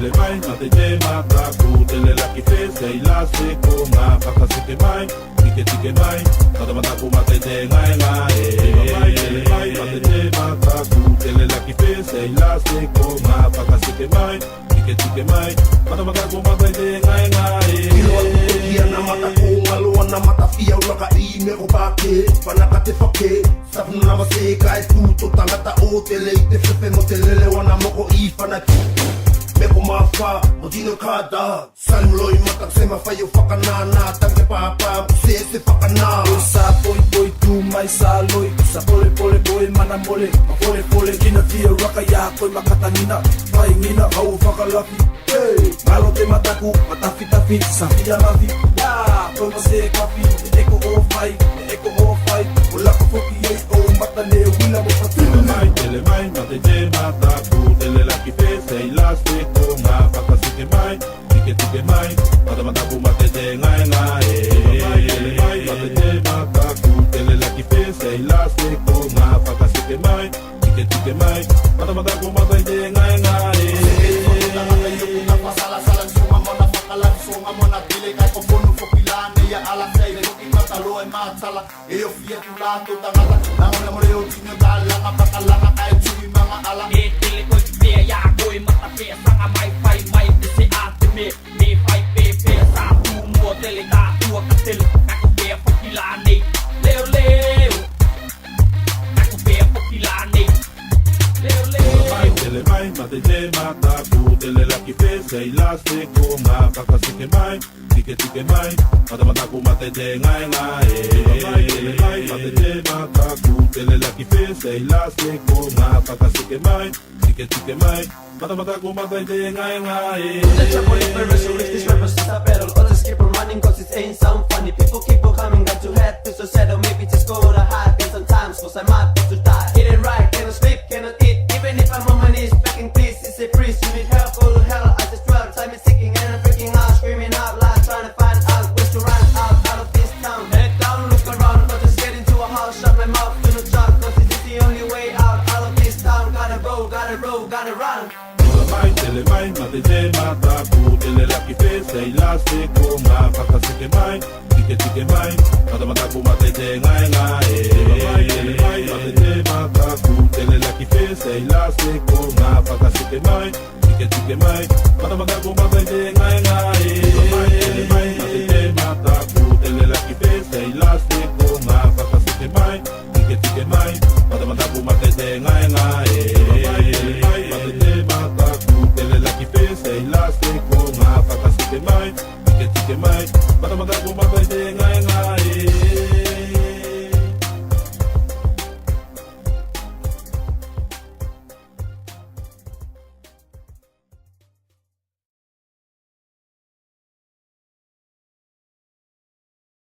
tele mai mate te mata ku tele la ki fe sei la se ko nga pakasike mai tike mai mata mata ku mate te ngai ngai tele mai mate te mata ku tele la ki fe sei la se ko nga pakasike mai tike mai mata mata ku mate te ngai ngai Ia na mata ko ngalua na mata fia ulaka I me ko pake Panaka te whake Sapu na wase kai tuto tangata o tele I te whepe mo te lele wana moko I whanaki Me ko mawha mo dino kada Salmuloi mata se mawhai o whakanana Tange papa se whakana Sa poi tu mai sa loi Sa pole boy mana mole Ma pole kina fia raka ya koi makatangina Mai ngina hau whakalafi Malo te mataku, matafi Sa fia lafi Ya, koi mase kafi Eko o fai Ula ka foki ei o mata ne wila mo patu tele mai mate te mata ku tele la ki fe sei la se ko nga pakasike mai tike mai mata mata ku mate te ngai ngai tele mai mate te mata ku tele la ki fe sei la se ko nga pakasike mai tike mai mata mata ku mate te ngai ngai Sala sunga mona whakalan sunga mona tile kai ko fonu fokilane ya ala sei le koki matalo e matala e o fia tu lato tangata nangona mo leo tino dalanga pakalanga kai tui mga ala e tele ko fia ya koi mata fia sanga mai te se ate me fai pe sa tu mo tele ka tu ka tele ka ko fia fokilane leo ka ko fia fokilane leo tele mai mate te mata ku tele la ki fe sei la se ko nga pakasike mai tike mai mata mata ku mate te ngai ngai tele mai mate te mata ku tele la ki fe sei la se ko nga pakasike mai tike mai mata mata ku mate te ngai ngai The trouble is very so if this rappers is a battle Others keep on running cause it ain't sound funny People keep on coming, got to head to settle Maybe just go to hide and sometimes cause I might be to die It ain't right, cannot sleep, cannot eat Even if I'm on my knees, begging please It's a priest, you need help, go to hell I just dwell, time is ticking and I'm freaking out Screaming out loud, trying to find out ways to run out of this town Head down, look around, but just get into a house Shut my mouth, do not talk, cause this is the only way out of this town Gotta go, gotta run tele mai mate te mata ku tele la ki fe sei la se ko nga pakasike mai tike mai mata mata ku mate te ngai ngai tele mai mate te mata ku tele la ki fe sei la se ko nga pakasike mai tike mai mata mata ku mate te ngai ngai tele mai mate te mata ku tele la ki fe sei la se ko nga pakasike mai tike mai mata mata ku mate